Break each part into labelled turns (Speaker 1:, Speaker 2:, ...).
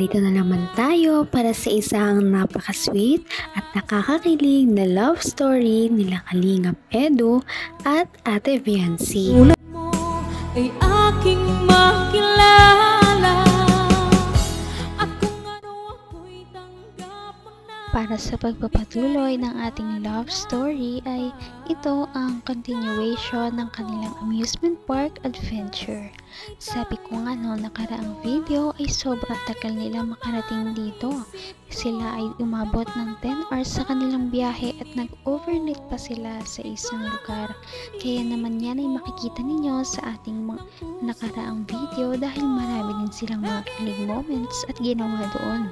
Speaker 1: narito na naman tayo para sa isang napaka-sweet at nakakakilig na love story nila Kalingap Edu at Ate Viancy.
Speaker 2: Tulad mo ay aking makilala at kung ano ako'y tanggap mo na.
Speaker 3: Para sa pagpapatuloy ng ating love story ay ito ang continuation ng kanilang amusement park adventure. Sabi ko nga noong nakaraang video ay sobrang tagal nila makarating dito. Sila ay umabot ng 10 hours sa kanilang biyahe at nag-overnight pa sila sa isang lugar. Kaya naman yan ay makikita ninyo sa ating nakaraang video dahil marami din silang mga kilig moments at ginawa doon.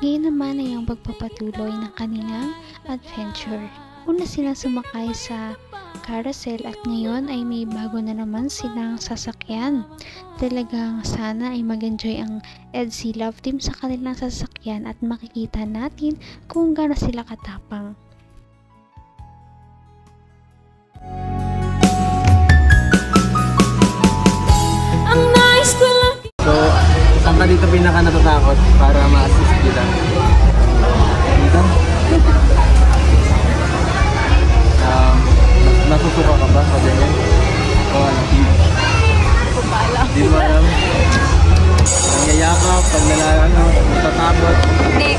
Speaker 3: Ngayon naman ay ang pagpapatuloy ng kanilang adventure. Una silang sumakay sa carousel at ngayon ay may bago na naman silang sasakyan. Talagang sana ay mag-enjoy ang EDC Love Team sa kanilang sasakyan at makikita natin kung gaano sila katapang.
Speaker 2: Ang nice ko lang.
Speaker 4: So, saan ka dito pinaka natatakot para ma-assist kita? Dito? Nasusuka ka ba sa ganyan? O ano? Di mo alam? Nangyayakap, pag natatakot?
Speaker 2: Hindi.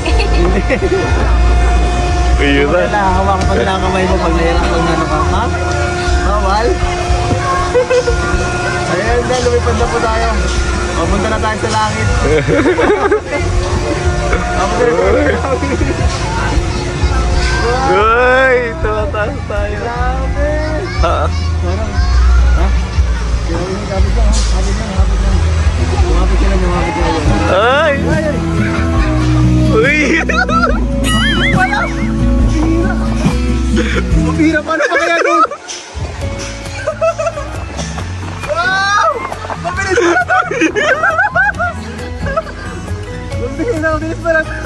Speaker 4: Ayun ba? Hawakan pa nila ang kamay mo pag nayakap pag nano ka. Ha? Bawal? Ayan na, lumipad na po tayo. Papunta na tayo sa langit. Papunta na tayo sa langit.
Speaker 5: Uy! Tumataas tayo.
Speaker 4: Grabe!
Speaker 5: Ha?
Speaker 4: Ha? Kapit lang, kapit lang, kapit lang. Lumapit ka lang, lumapit ka lang.
Speaker 5: Ay! Uy!
Speaker 4: Wala! Pira! Pira, paano pa kaya doon? Wow! Mabilis pa na to! Mabilis pa na to!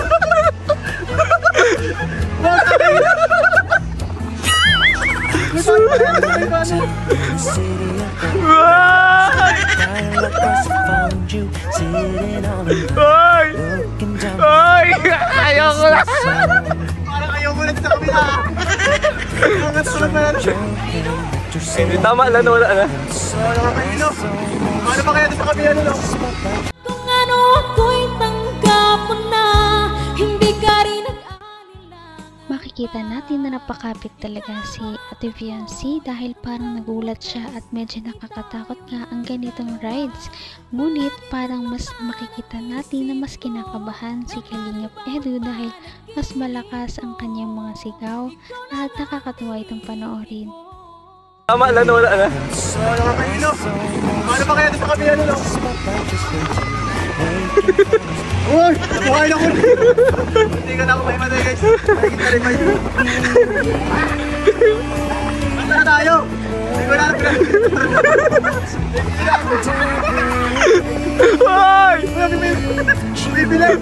Speaker 5: Ay! Ay! Ayoko na!
Speaker 4: Parang ayaw mo na sa kabila!
Speaker 5: Hindi tama lang, wala na.
Speaker 4: Nakakaino! Paano pa kaya sa kabila nilo?
Speaker 2: Kung ano ako'y tanggap mo na, hindi ka rin
Speaker 3: Makikita natin na napakapit talaga si Ate Viancy dahil parang nagulat siya at medyo nakakatakot nga ang ganitong rides. Ngunit parang mas makikita natin na mas kinakabahan si Kalingap Edu dahil mas malakas ang kanyang mga sigaw at nakakatuwa itong panoorin.
Speaker 5: Tama lang, wala na.
Speaker 4: Nakakaino! Paano pa kaya sa kabila nilo? Uy! Buhay na ko rin! Hindi ka na ako maimatay guys! Nakikita rin kayo! Basta na tayo! Hindi ko na alam
Speaker 5: Ay!
Speaker 4: Bibilang!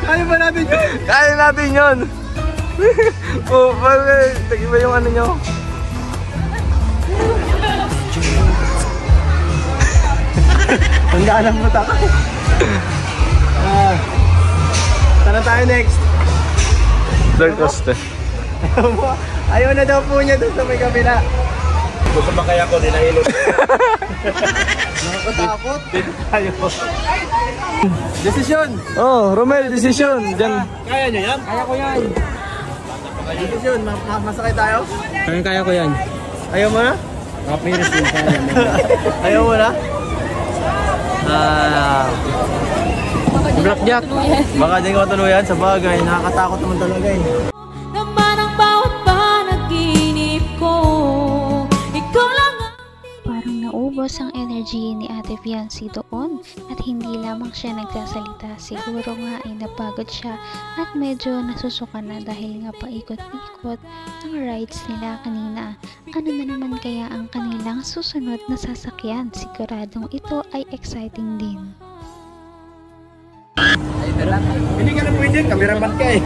Speaker 4: Kaya ba natin yun?
Speaker 5: Kaya natin yun! Oh, tagiba yung ano nyo.
Speaker 4: Ang ganang mata ka. Saan tayo next?
Speaker 5: Third coast eh.
Speaker 4: Ayaw na daw po niya doon sa may kabila.
Speaker 5: Gusto ba kaya ko dinahilot?
Speaker 4: Nakakatakot. Dito tayo. Desisyon!
Speaker 5: Oh, Romel, decision! Diyan.
Speaker 4: Kaya niyo yan? Kaya ko yan. Desisyon, masakay tayo? Kaya ko yan. Ayaw mo na? Kapiris din tayo. Ayaw mo na? Blackjack. Baka din ko tuluyan sa bagay. Nakakatakot naman talaga eh.
Speaker 2: naman ang bawat panaginip ko. Ikaw lang ang
Speaker 3: Parang naubo Ubos ang energy ni Ate Viancy doon at hindi lamang siya nagsasalita. Siguro nga ay napagod siya at medyo nasusuka na dahil nga paikot-ikot ang rides nila kanina. Ano na naman kaya ang kanilang susunod na sasakyan? Siguradong ito ay exciting din.
Speaker 4: Hindi ka na pwede, cameraman ka eh.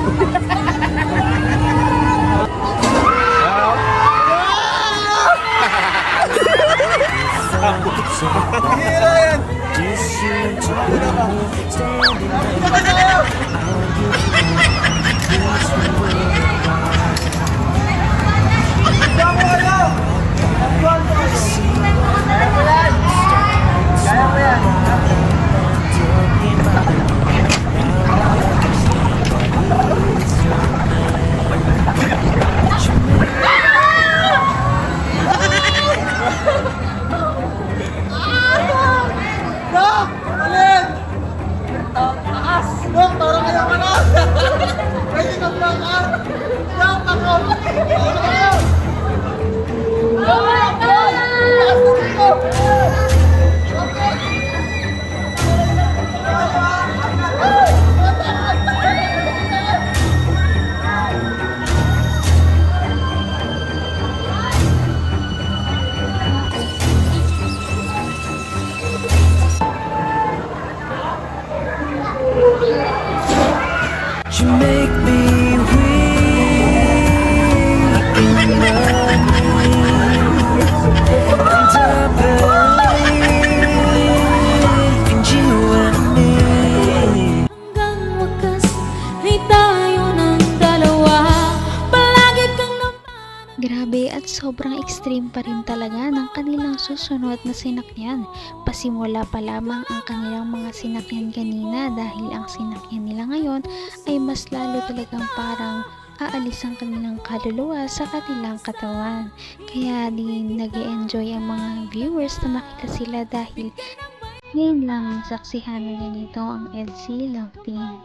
Speaker 4: Hira yan!
Speaker 6: You make me weak in the and I believe in you and me.
Speaker 2: Hanggang wakas ay tayo ng dalawa. Palagi kang naman.
Speaker 3: Grabe at sobrang extreme pa rin talaga ng kanilang susunod na sinakyan. Pasimula pa lamang ang kanilang mga sinakyan kanina dahil ang sinakyan nila ngayon ay mas lalo talagang parang aalis ang kanilang kaluluwa sa kanilang katawan. Kaya din nag-e-enjoy ang mga viewers na makita sila dahil ngayon lang saksihan na ganito ang EDSI Love Team.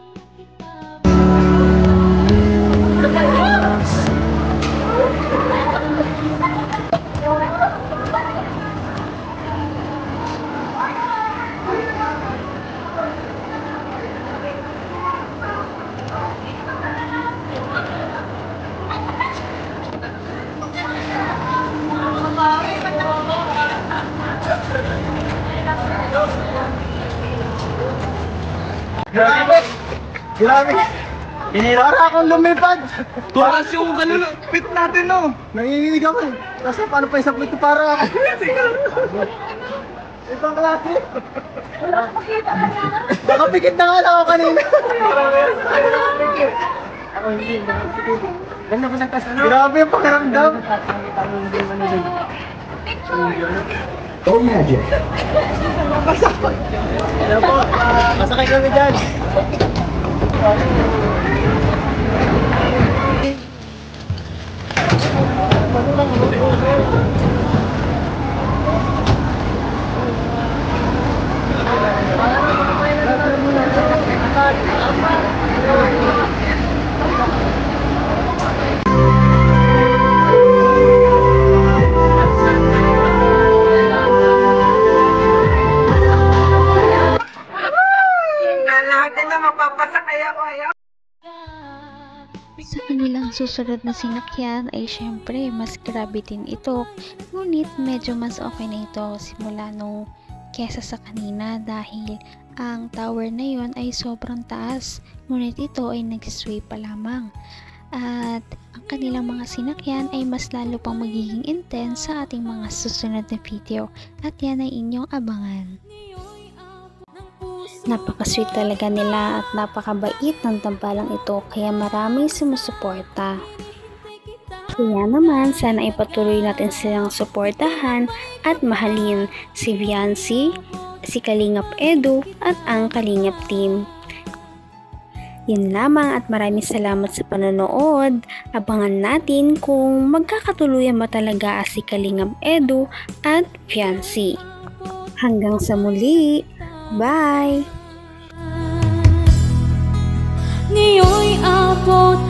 Speaker 4: Grabe! Para akong lumipad! Tuwas yung pit natin, no? Nanginginig ako. Kasi paano pa isang pit para ako? Ibang klase! Nakapikit na nga lang ako kanina. Ako hindi, nakapikit. Ganda ko nagkasano. Grabe yung pakiramdam. Oh, magic! Ano po? Masakay kami dyan!
Speaker 3: Sa kanilang susunod na sinakyan ay syempre mas grabe din ito, ngunit medyo mas okay na ito simula nung kesa sa kanina dahil ang tower na yon ay sobrang taas, ngunit ito ay nagsisway pa lamang. At ang kanilang mga sinakyan ay mas lalo pang magiging intense sa ating mga susunod na video at yan ay inyong abangan.
Speaker 1: Napaka-sweet talaga nila at napakabait ng tambalang ito kaya maraming sumusuporta. Kaya naman sana ipatuloy natin silang suportahan at mahalin si Viancy, si Kalingap Edu at ang Kalingap Team. Yun lamang at maraming salamat sa panonood. Abangan natin kung magkakatuluyan ba talaga si Kalingap Edu at Viancy. Hanggang sa muli! Bye!
Speaker 2: Ngayon'y abot